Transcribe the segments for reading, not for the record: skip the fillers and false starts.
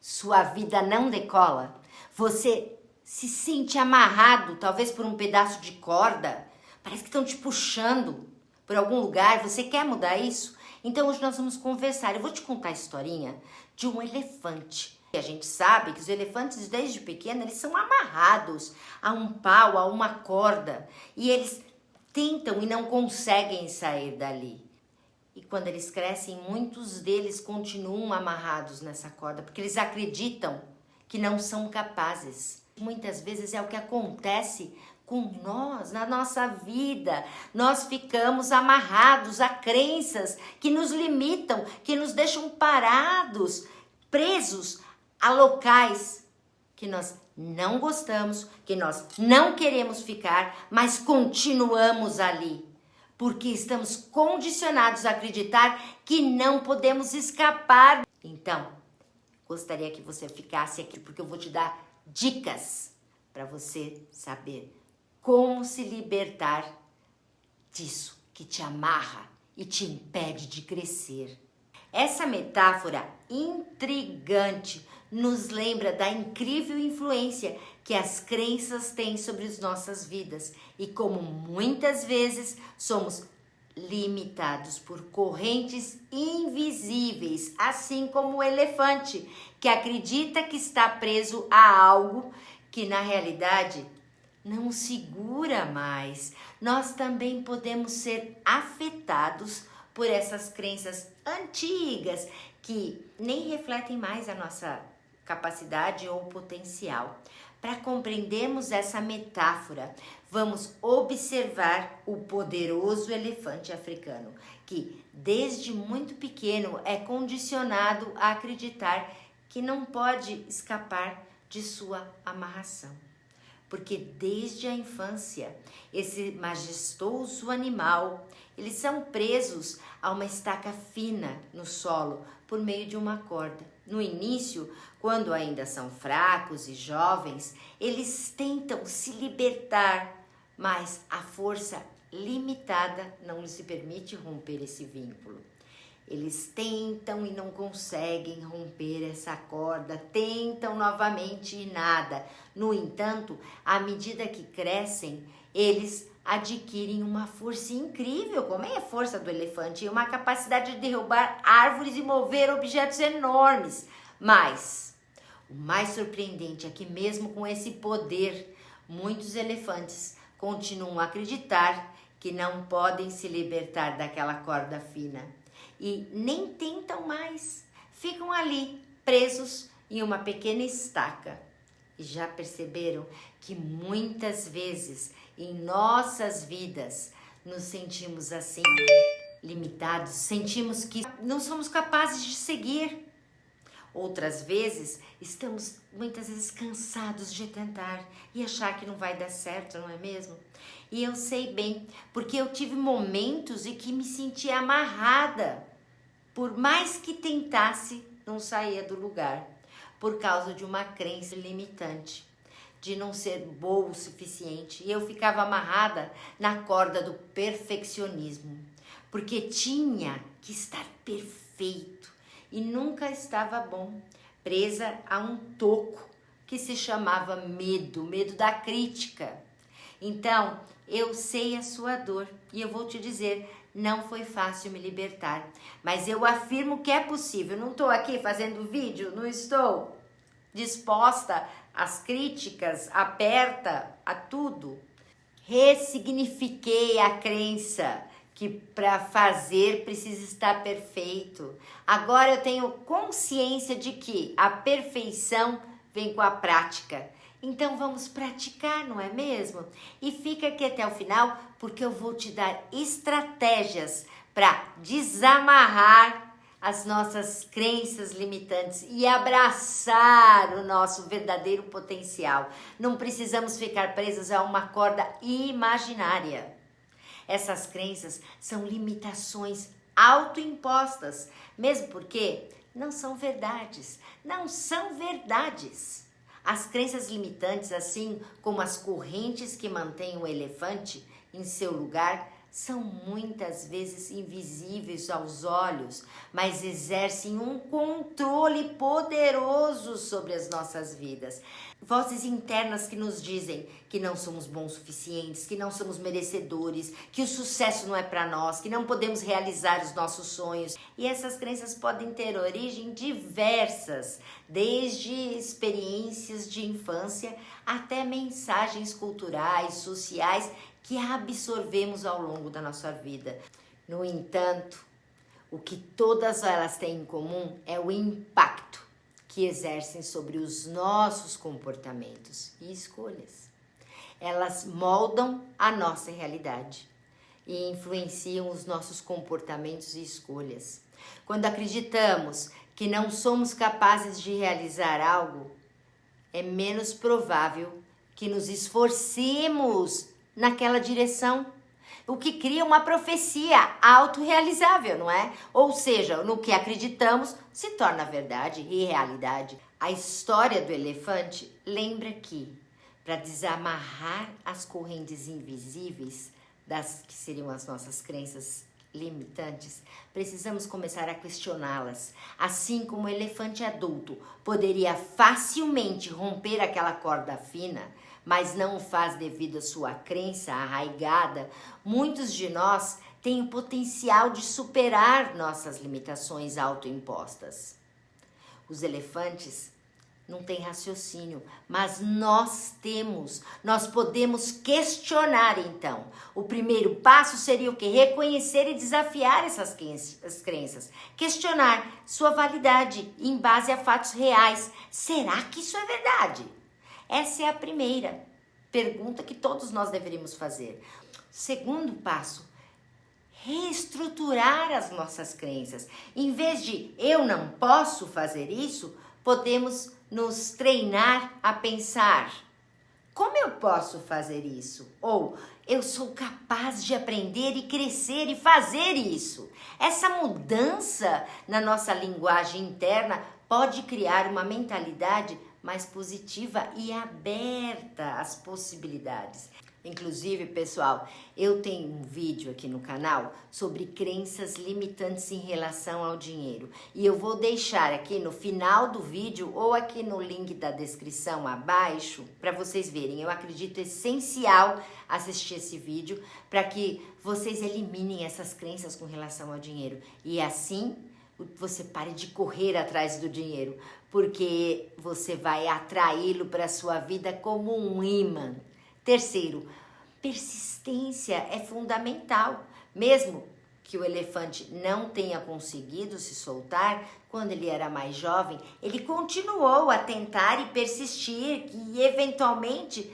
sua vida não decola? Você se sente amarrado, talvez por um pedaço de corda? Parece que estão te puxando por algum lugar. Você quer mudar isso? Então hoje nós vamos conversar. Eu vou te contar a historinha de um elefante. A gente sabe que os elefantes desde pequeno eles são amarrados a um pau, a uma corda. E eles tentam e não conseguem sair dali. E quando eles crescem, muitos deles continuam amarrados nessa corda, porque eles acreditam que não são capazes. Muitas vezes é o que acontece com nós, na nossa vida. Nós ficamos amarrados a crenças que nos limitam, que nos deixam parados, presos a locais que nós não gostamos, que nós não queremos ficar, mas continuamos ali. Porque estamos condicionados a acreditar que não podemos escapar. Então, gostaria que você ficasse aqui, porque eu vou te dar dicas para você saber como se libertar disso que te amarra e te impede de crescer. Essa metáfora intrigante nos lembra da incrível influência que as crenças têm sobre as nossas vidas e como muitas vezes somos limitados por correntes invisíveis, assim como o elefante que acredita que está preso a algo que na realidade não segura mais. Nós também podemos ser afetados por essas crenças antigas que nem refletem mais a nossa capacidade ou potencial. Para compreendermos essa metáfora, vamos observar o poderoso elefante africano, que desde muito pequeno é condicionado a acreditar que não pode escapar de sua amarração. Porque desde a infância, esse majestoso animal, eles são presos a uma estaca fina no solo por meio de uma corda. No início, quando ainda são fracos e jovens, eles tentam se libertar, mas a força limitada não lhes permite romper esse vínculo. Eles tentam e não conseguem romper essa corda, tentam novamente e nada. No entanto, à medida que crescem, eles adquirem uma força incrível, como é a força do elefante, e uma capacidade de derrubar árvores e mover objetos enormes. Mas o mais surpreendente é que mesmo com esse poder, muitos elefantes continuam a acreditar que não podem se libertar daquela corda fina. E nem tentam mais, ficam ali presos em uma pequena estaca. E já perceberam que muitas vezes em nossas vidas nos sentimos assim, limitados, sentimos que não somos capazes de seguir. Outras vezes estamos muitas vezes cansados de tentar e achar que não vai dar certo, não é mesmo? E eu sei bem, porque eu tive momentos em que me sentia amarrada. Por mais que tentasse, não saía do lugar. Por causa de uma crença limitante, de não ser boa o suficiente. E eu ficava amarrada na corda do perfeccionismo. Porque tinha que estar perfeito. E nunca estava bom. Presa a um toco que se chamava medo. Medo da crítica. Então, eu sei a sua dor e eu vou te dizer, não foi fácil me libertar, mas eu afirmo que é possível. Não estou aqui fazendo vídeo, não estou disposta às críticas, aberta a tudo. Ressignifiquei a crença que para fazer precisa estar perfeito. Agora eu tenho consciência de que a perfeição vem com a prática. Então vamos praticar, não é mesmo? E fica aqui até o final, porque eu vou te dar estratégias para desamarrar as nossas crenças limitantes e abraçar o nosso verdadeiro potencial. Não precisamos ficar presos a uma corda imaginária. Essas crenças são limitações autoimpostas, mesmo porque não são verdades. Não são verdades. As crenças limitantes, assim como as correntes que mantêm o elefante em seu lugar, são muitas vezes invisíveis aos olhos, mas exercem um controle poderoso sobre as nossas vidas. Vozes internas que nos dizem que não somos bons o suficientes, que não somos merecedores, que o sucesso não é para nós, que não podemos realizar os nossos sonhos. E essas crenças podem ter origem diversas, desde experiências de infância até mensagens culturais, sociais, que absorvemos ao longo da nossa vida. No entanto, o que todas elas têm em comum é o impacto que exercem sobre os nossos comportamentos e escolhas. Elas moldam a nossa realidade e influenciam os nossos comportamentos e escolhas. Quando acreditamos que não somos capazes de realizar algo, é menos provável que nos esforcemos naquela direção, o que cria uma profecia autorrealizável, não é? Ou seja, no que acreditamos se torna verdade e realidade. A história do elefante lembra que, para desamarrar as correntes invisíveis, das que seriam as nossas crenças limitantes, precisamos começar a questioná-las. Assim como o elefante adulto poderia facilmente romper aquela corda fina, mas não o faz devido à sua crença arraigada, muitos de nós têm o potencial de superar nossas limitações autoimpostas. Os elefantes não têm raciocínio, mas nós temos. Nós podemos questionar, então. O primeiro passo seria o quê? Reconhecer e desafiar essas crenças. Questionar sua validade em base a fatos reais. Será que isso é verdade? Essa é a primeira pergunta que todos nós deveríamos fazer. Segundo passo, reestruturar as nossas crenças. Em vez de eu não posso fazer isso, podemos nos treinar a pensar: como eu posso fazer isso? Ou eu sou capaz de aprender e crescer e fazer isso. Essa mudança na nossa linguagem interna pode criar uma mentalidade mais positiva e aberta às possibilidades. Inclusive, pessoal, eu tenho um vídeo aqui no canal sobre crenças limitantes em relação ao dinheiro. E eu vou deixar aqui no final do vídeo ou aqui no link da descrição abaixo para vocês verem. Eu acredito essencial assistir esse vídeo para que vocês eliminem essas crenças com relação ao dinheiro. E assim você pare de correr atrás do dinheiro, porque você vai atraí-lo para a sua vida como um imã. Terceiro, persistência é fundamental. Mesmo que o elefante não tenha conseguido se soltar quando ele era mais jovem, ele continuou a tentar e persistir, e eventualmente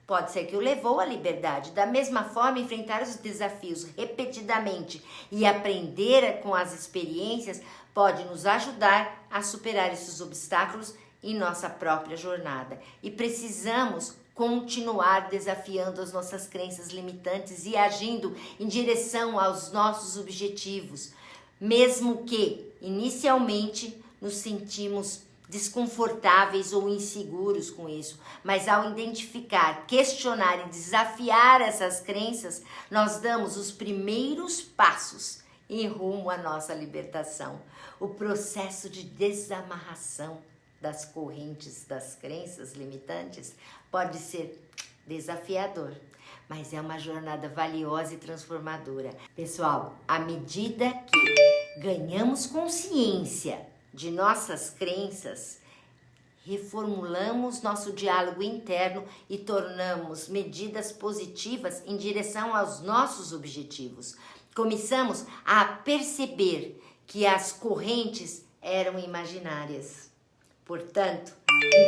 pode ser que o levou à liberdade. Da mesma forma, enfrentar os desafios repetidamente e aprender com as experiências pode nos ajudar a superar esses obstáculos em nossa própria jornada. E precisamos continuar desafiando as nossas crenças limitantes e agindo em direção aos nossos objetivos, mesmo que inicialmente nos sentimos desconfortáveis ou inseguros com isso, mas ao identificar, questionar e desafiar essas crenças, nós damos os primeiros passos em rumo à nossa libertação. O processo de desamarração das correntes das crenças limitantes pode ser desafiador, mas é uma jornada valiosa e transformadora. Pessoal, à medida que ganhamos consciência de nossas crenças, reformulamos nosso diálogo interno e tornamos medidas positivas em direção aos nossos objetivos. Começamos a perceber que as correntes eram imaginárias. Portanto,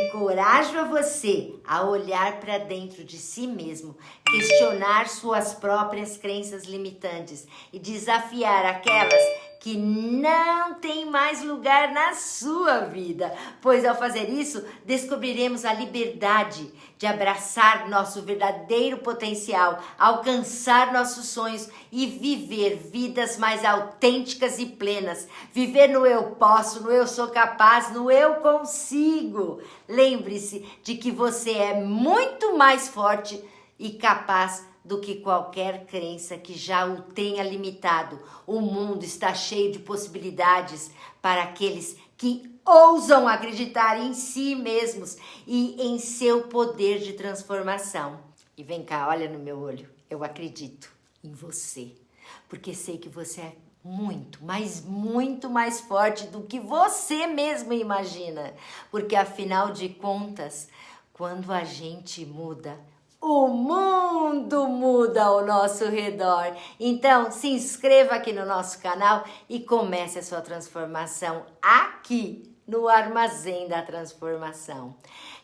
encorajo a você a olhar para dentro de si mesmo, questionar suas próprias crenças limitantes e desafiar aquelas que não têm mais lugar na sua vida, pois ao fazer isso, descobriremos a liberdade de abraçar nosso verdadeiro potencial, alcançar nossos sonhos e viver vidas mais autênticas e plenas. Viver no eu posso, no eu sou capaz, no eu consigo. Lembre-se de que você é muito mais forte e capaz do que qualquer crença que já o tenha limitado. O mundo está cheio de possibilidades para aqueles que ousam acreditar em si mesmos e em seu poder de transformação. E vem cá, olha no meu olho. Eu acredito em você, porque sei que você é muito, mas muito mais forte do que você mesmo imagina. Porque afinal de contas, quando a gente muda, o mundo muda ao nosso redor. Então, se inscreva aqui no nosso canal e comece a sua transformação aqui no Armazém da Transformação.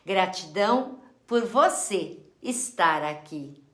Gratidão por você estar aqui.